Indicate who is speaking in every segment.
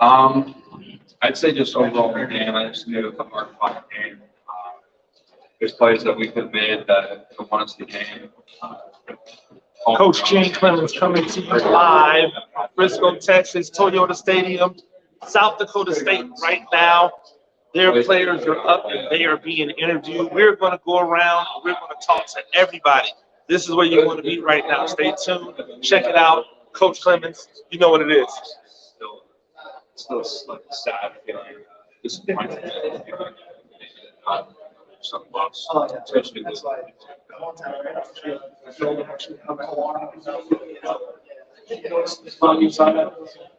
Speaker 1: I'd say just overall in the game, I just knew it was a hard fought game. There's plays that we could have made that won us the game.
Speaker 2: Coach Gene Clemens coming to you live, Frisco, Texas, Toyota Stadium, South Dakota State right now. Their players are up and they are being interviewed. We're going to go around. We're going to talk to everybody. This is where you want to be right now. Stay tuned. Check it out. Coach Clemens, you know what it is.
Speaker 1: Still like sad feeling, disappointed. Some loss, especially with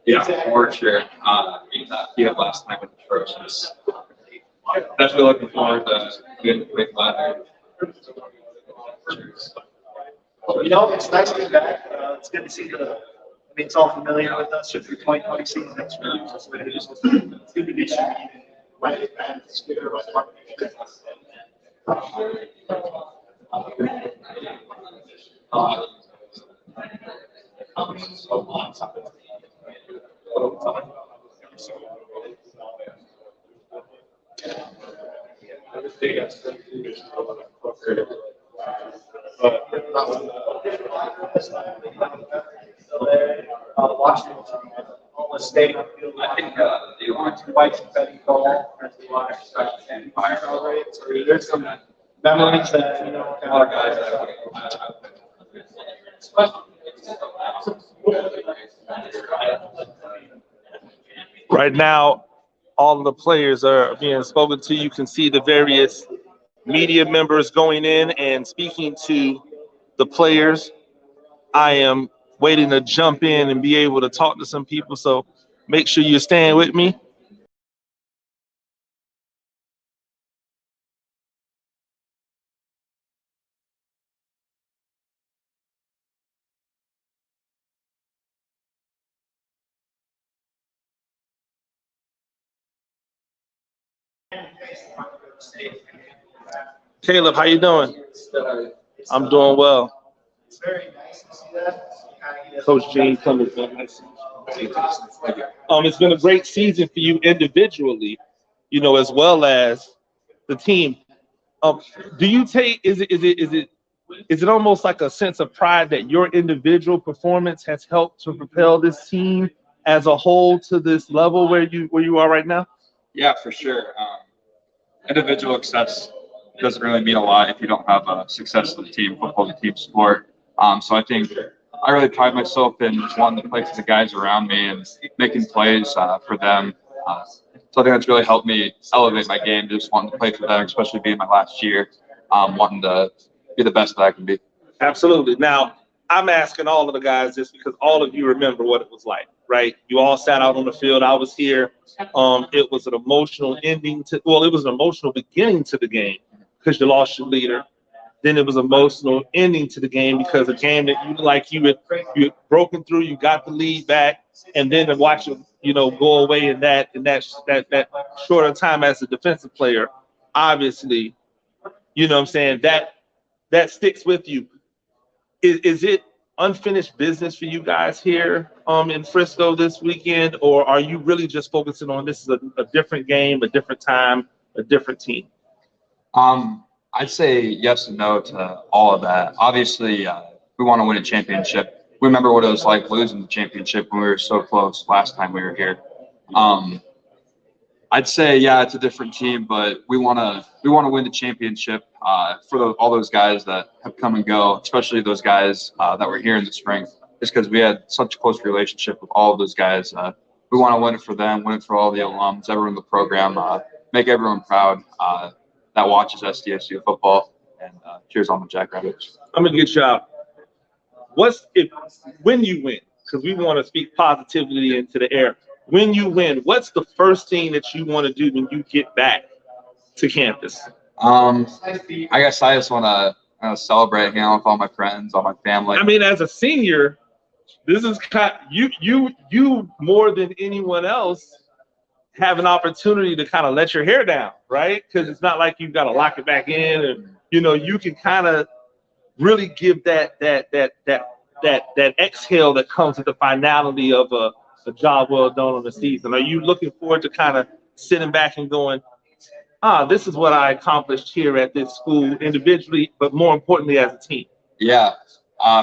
Speaker 1: yeah, for sure. Yeah, last night with the Trojans. Definitely looking forward to getting quick ladder.
Speaker 3: It's nice to be back. It's good to see it's all familiar with us with the 2020 season. It's good to be sure. Washington, almost stadium field.
Speaker 1: I think the orange white confetti ball and fire already.
Speaker 3: There's some memories that
Speaker 1: A lot of guys that
Speaker 2: Right now, all of the players are being spoken to. You can see the various media members going in and speaking to the players. I am waiting to jump in and be able to talk to some people, so make sure you're staying with me. Caleb, how you doing? I'm doing well.
Speaker 3: it's very nice to see that.
Speaker 2: Coach Gene Clemens, nice. It's been a great season for you individually, as well as the team. Do you take is it almost like a sense of pride that your individual performance has helped to propel this team as a whole to this level where you are right now?
Speaker 1: yeah, for sure. Individual success doesn't really mean a lot if you don't have a successful team. Football is a team sport. So I think I really pride myself in just wanting to play for the guys around me and making plays for them. So I think that's really helped me elevate my game, just wanting to play for them, especially being my last year, wanting to be the best that I can be.
Speaker 2: Absolutely. Now, I'm asking all of the guys this because all of you remember what it was like, right? You all sat out on the field. I was here. It was an emotional ending it was an emotional beginning to the game because you lost your leader. Then it was an emotional ending to the game because a game that you had broken through, you got the lead back, and then to watch it, go away in that shorter time as a defensive player, obviously, what I'm saying, that sticks with you. Is it unfinished business for you guys here in Frisco this weekend, or are you really just focusing on this is a different game, a different time, a different team?
Speaker 1: I'd say yes and no to all of that. Obviously, we want to win a championship. We remember what it was like losing the championship when we were so close last time we were here. I'd say yeah, it's a different team, but we want to win the championship for all those guys that have come and go, especially those guys that were here in the spring. Just because we had such a close relationship with all of those guys, we want to win it for them, win it for all the alums, everyone in the program, make everyone proud that watches SDSU football, and cheers on the Jackrabbits.
Speaker 2: I'm gonna get you out. When you win? Because we want to speak positivity into the air. When you win, what's the first thing that you want to do when you get back to campus?
Speaker 1: I guess I just want to celebrate, hang out with all my friends, all my family.
Speaker 2: I mean, as a senior, this is you more than anyone else have an opportunity to kind of let your hair down, right? Because it's not like you've got to lock it back in, and you can kind of really give that exhale that comes with the finality of a a job well done on the season? Are you looking forward to kind of sitting back and going, this is what I accomplished here at this school individually, but more importantly as a team?
Speaker 1: Yeah,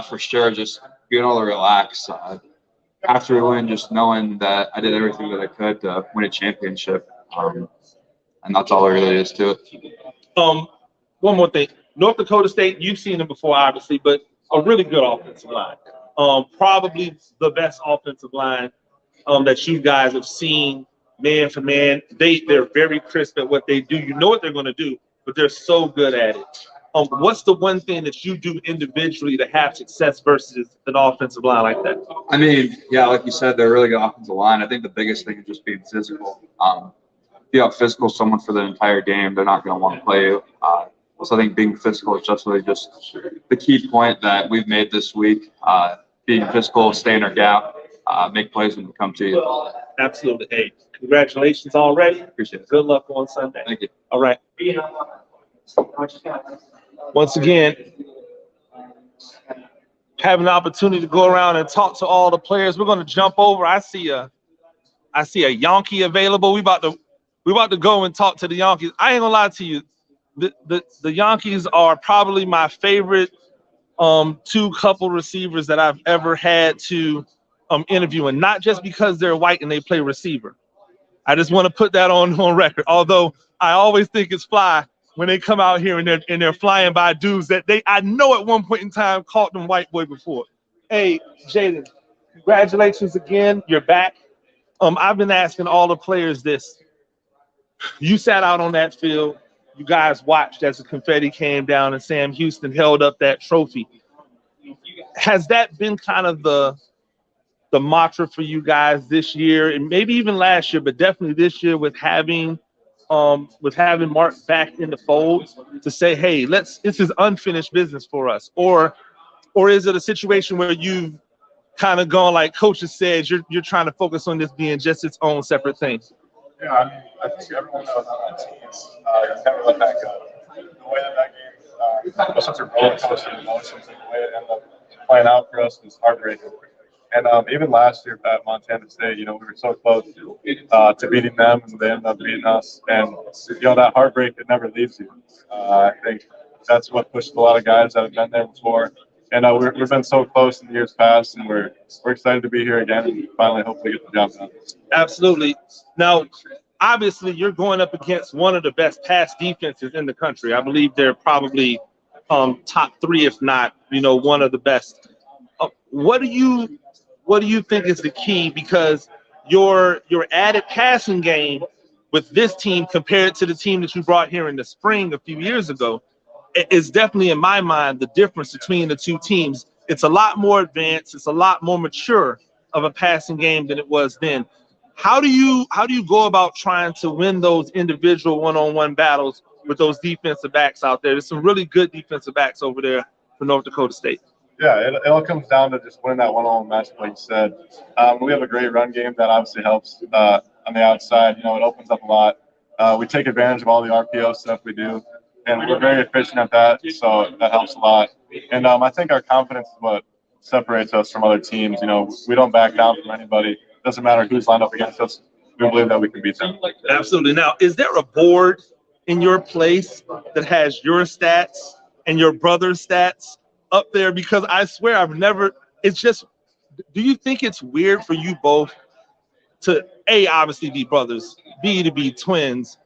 Speaker 1: for sure. Just being able to relax after a win, just knowing that I did everything that I could to win a championship. And that's all there really is to it.
Speaker 2: One more thing. North Dakota State, you've seen them before, obviously, but a really good offensive line. Probably the best offensive line that you guys have seen man for man. They're very crisp at what they do. You know what they're going to do, but they're so good at it. What's the one thing that you do individually to have success versus an offensive line like that?
Speaker 1: I mean, yeah, like you said, they're a really good offensive line. I think the biggest thing is just being physical. If you have physical someone for the entire game, they're not going to want to play you. So I think being physical is just really just the key point that we've made this week. Being physical, stay in our gap, make plays when we come to you.
Speaker 2: Absolutely. Hey, congratulations already.
Speaker 1: Appreciate it.
Speaker 2: Good luck on Sunday.
Speaker 1: Thank you.
Speaker 2: All right. Once again, have an opportunity to go around and talk to all the players. We're going to jump over. I see a Yankee available. We about to go and talk to the Yankees. I ain't gonna lie to you. The Yankees are probably my favorite two couple receivers that I've ever had to interview, and not just because they're white and they play receiver. I just want to put that on record. Although I always think it's fly when they come out here and they're flying by dudes that I know at one point in time called them white boy before. Hey, Jaden, congratulations again. You're back. I've been asking all the players this. You sat out on that field. You guys watched as the confetti came down and Sam Houston held up that trophy. Has that been kind of the mantra for you guys this year, and maybe even last year, but definitely this year with having Mark back in the fold to say, hey, this is unfinished business for us? Or is it a situation where you've kind of gone, like Coach has said, you're trying to focus on this being just its own separate thing?
Speaker 4: Yeah, I mean, I think everyone knows on that team, you never let that go. The way that game was such a roller coaster of emotions, and the way it ended up playing out for us was heartbreaking. And even last year at Montana State, we were so close to beating them, and they ended up beating us. And that heartbreak, it never leaves you. I think that's what pushed a lot of guys that have been there before. And we've been so close in the years past, and we're excited to be here again and finally hopefully get the job done.
Speaker 2: Absolutely. Now, obviously, you're going up against one of the best pass defenses in the country. I believe they're probably top three, if not, one of the best. What do you think is the key? Because your added passing game with this team compared to the team that you brought here in the spring a few years ago is definitely, in my mind, the difference between the two teams. It's a lot more advanced. It's a lot more mature of a passing game than it was then. How do you go about trying to win those individual one-on-one battles with those defensive backs out there? There's some really good defensive backs over there for North Dakota State.
Speaker 4: Yeah, it all comes down to just winning that one-on-one matchup, like you said. We have a great run game that obviously helps on the outside. It opens up a lot. We take advantage of all the RPO stuff we do, and we're very efficient at that, so that helps a lot. And I think our confidence is what separates us from other teams. We don't back down from anybody. Doesn't matter who's lined up against us. We believe that we can beat them.
Speaker 2: Absolutely. Now, is there a board in your place that has your stats and your brother's stats up there? Because I swear it's just, do you think it's weird for you both to A, obviously be brothers, B, to be twins,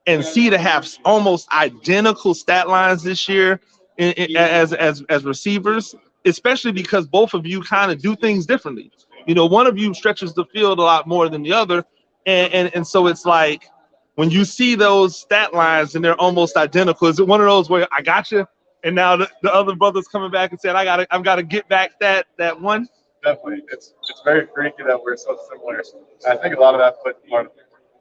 Speaker 2: and C, to have almost identical stat lines this year as receivers, especially because both of you kind of do things differently? One of you stretches the field a lot more than the other. And so it's like when you see those stat lines and they're almost identical, is it one of those where I got you, and now the other brother's coming back and saying, I've got to get back that one?
Speaker 4: Definitely. It's very freaky that we're so similar. I think a lot of that put part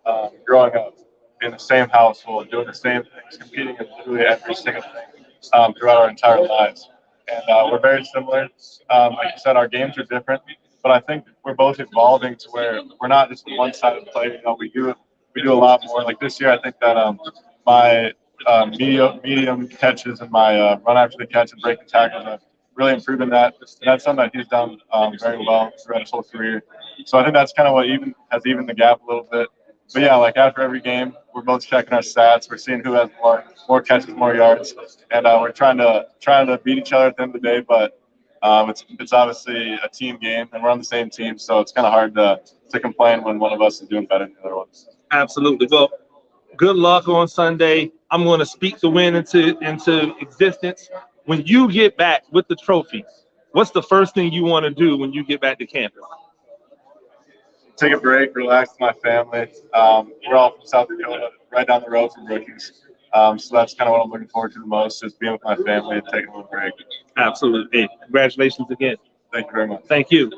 Speaker 4: of growing up in the same household, doing the same things, competing in literally every single thing throughout our entire lives. And we're very similar. Like you said, our games are different. But I think we're both evolving to where we're not just a one-sided player. We do a lot more. Like this year, I think that my medium catches and my run after the catch and breaking tackles really improving that. And that's something that he's done very well throughout his whole career. So I think that's kind of what has evened the gap a little bit. But yeah, like after every game, we're both checking our stats. We're seeing who has more catches, more yards, and we're trying to beat each other at the end of the day. But it's obviously a team game, and we're on the same team, so it's kind of hard to complain when one of us is doing better than the other one.
Speaker 2: Absolutely. Well, good luck on Sunday. I'm going to speak the win into existence. When you get back with the trophy, what's the first thing you want to do when you get back to campus?
Speaker 4: Take a break, relax with my family. We're all from South Dakota, right down the road from Rookies. So that's kind of what I'm looking forward to the most, is being with my family and taking a little break.
Speaker 2: Absolutely. Hey, congratulations again.
Speaker 4: Thank you very much.
Speaker 2: Thank you.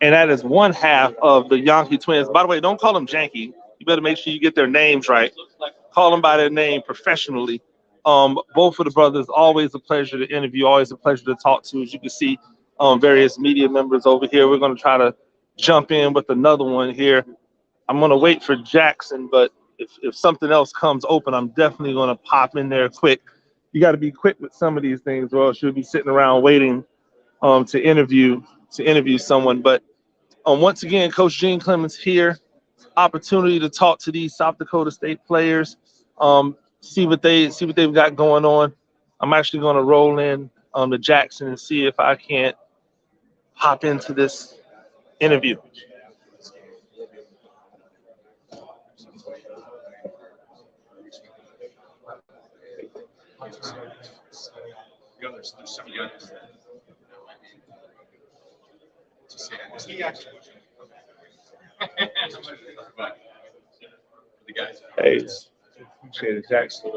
Speaker 2: And that is one half of the Yankee twins. By the way, don't call them Janky. You better make sure you get their names right. Call them by their name professionally. Both of the brothers, always a pleasure to interview, always a pleasure to talk to. As you can see, various media members over here. We're going to try to jump in with another one here. I'm going to wait for Jackson, but if something else comes open, I'm definitely going to pop in there quick. You got to be quick with some of these things, or else you'll be sitting around waiting to interview someone. But once again, Coach Gene Clemens here. Opportunity to talk to these South Dakota State players, see what they've got going on. I'm actually going to roll in to Jackson and see if I can't hop into this interview. Hey, appreciate it, Jackson.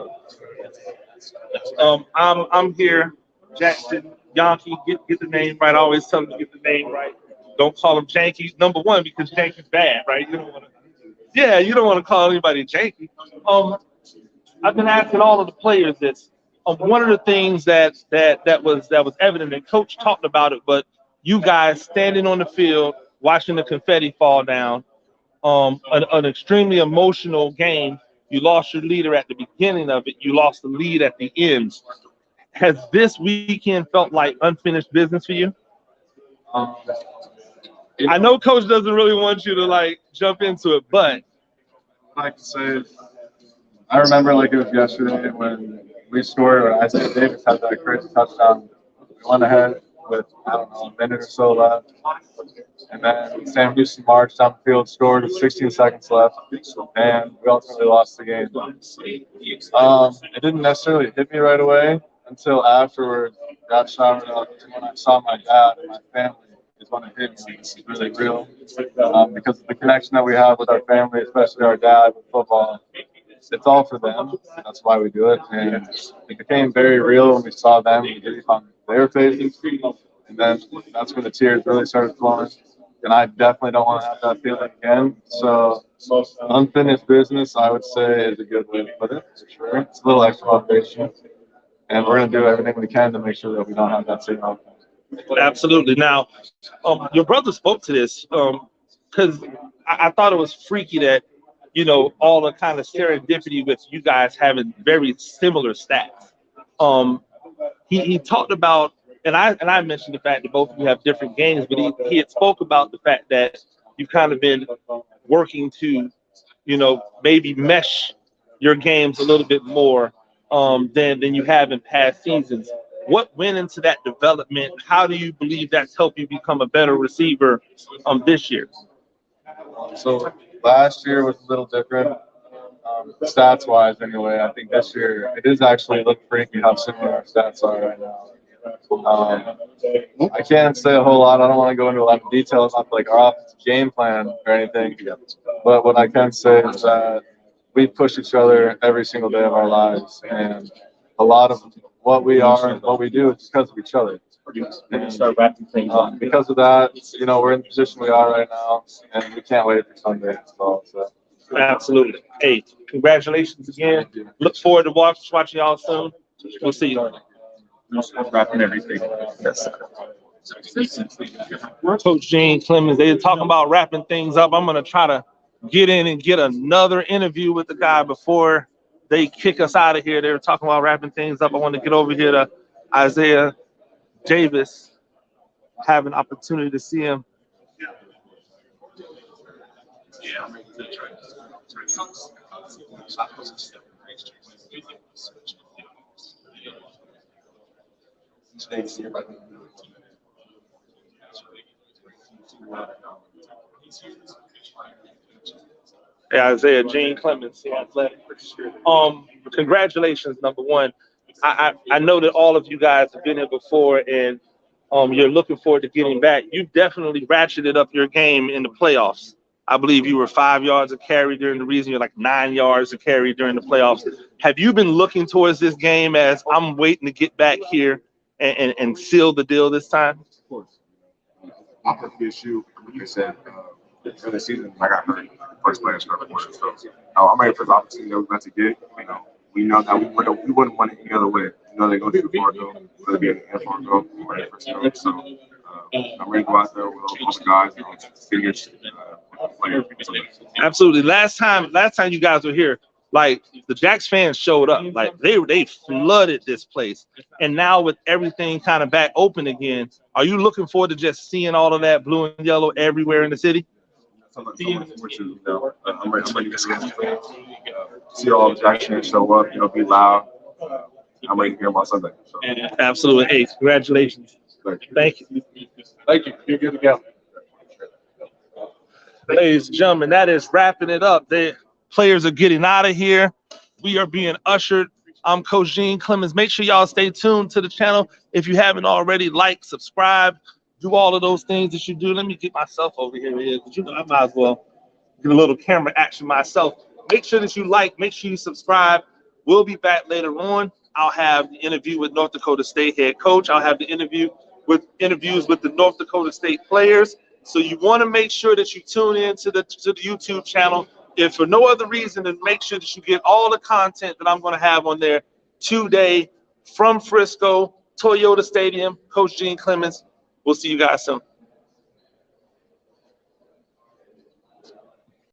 Speaker 2: I'm here, Jackson Yankee. Get the name right. I always tell them to get the name right. Don't call them Janky. Number one, because Janky's bad, right? You don't want to. Yeah, you don't want to call anybody Janky. I've been asking all of the players this. One of the things that was evident, and Coach talked about it, but you guys standing on the field, watching the confetti fall down, an extremely emotional game. You lost your leader at the beginning of it. You lost the lead at the end. Has this weekend felt like unfinished business for you? I know Coach doesn't really want you to like jump into it, but
Speaker 4: I like to say, I remember like it was yesterday when we scored, or Isaiah Davis had that crazy touchdown. We went ahead with, I don't know, a minute or so left. And then Sam Houston marched down the field, scored with 16 seconds left, and we ultimately lost the game. It didn't necessarily hit me right away until afterward. Got showered up when I saw my dad and my family. Is when it hit me. It's really real because of the connection that we have with our family, especially our dad with football. It's all for them. That's why we do it, and it became very real when we saw them on their faces, and then that's when the tears really started flowing. And I definitely don't want to have that feeling again. So unfinished business, I would say, is a good way to put it, for sure. It's a little extra motivation, and we're going to do everything we can to make sure that we don't have that same outcome.
Speaker 2: Absolutely. Now, your brother spoke to this because I thought it was freaky that, you know, all the kind of serendipity with you guys having very similar stats. He talked about, and I mentioned the fact that both of you have different games, but he had spoke about the fact that you've kind of been working to, you know, maybe mesh your games a little bit more than you have in past seasons. What went into that development? How do you believe that's helped you become a better receiver this year?
Speaker 4: So last year was a little different, stats-wise anyway. I think this year it is actually look freaky how similar our stats are right now. I can't say a whole lot. I don't want to go into a lot of details on like our offensive game plan or anything. But what I can say is that we push each other every single day of our lives, and a lot of what we are and what we do is because of each other. And, because of that, you know, we're in the position we are right now, and we can't wait for Sunday. So.
Speaker 2: Absolutely. Hey, congratulations again. Look forward to watching y'all soon. We'll see you.
Speaker 1: Wrapping everything. Yes.
Speaker 2: Coach Gene Clemens, they're talking about wrapping things up. I'm going to try to get in and get another interview with the guy before they kick us out of here. They were talking about wrapping things up. I want to get over here to Isaiah Davis have an opportunity to see him. Yeah, Isaiah Gene Clemens, the athletic. Congratulations, number one. I know that all of you guys have been here before, and you're looking forward to getting back. You've definitely ratcheted up your game in the playoffs. I believe you were 5 yards a carry during the season. You're like 9 yards a carry during the playoffs. Have you been looking towards this game as I'm waiting to get back here and seal the deal this time?
Speaker 4: Of course. My first issue, like I said, for the season, I got hurt first play of scrimmage. So I'm ready for the opportunity that we're about to get. We know that we wouldn't want it any other way. They're going to do the Fargo, whether it be an end Fargo or a first down. So I'm ready to go out there with all the guys and finish players.
Speaker 2: Absolutely. Last time you guys were here, like the Jacks fans showed up, like they flooded this place. And now with everything kind of back open again, are you looking forward to just seeing all of that blue and yellow everywhere in the city?
Speaker 4: I'm ready to see all the Jacks fans show up, be loud. I'm ready to hear them on Sunday. So.
Speaker 2: Absolutely. Hey, congratulations. Thank you.
Speaker 4: Thank you. You're good to go.
Speaker 2: Ladies and gentlemen, that is wrapping it up. The players are getting out of here. We are being ushered. I'm Coach Gene Clemens. Make sure y'all stay tuned to the channel. If you haven't already, like, subscribe, do all of those things that you do. Let me get myself over here. I might as well get a little camera action myself. Make sure that you like, make sure you subscribe. We'll be back later on. I'll have the interview with North Dakota State head coach. I'll have the interviews with the North Dakota State players. So you want to make sure that you tune in to the YouTube channel. If for no other reason, then make sure that you get all the content that I'm going to have on there today from Frisco, Toyota Stadium. Coach Gene Clemens. We'll see you guys soon.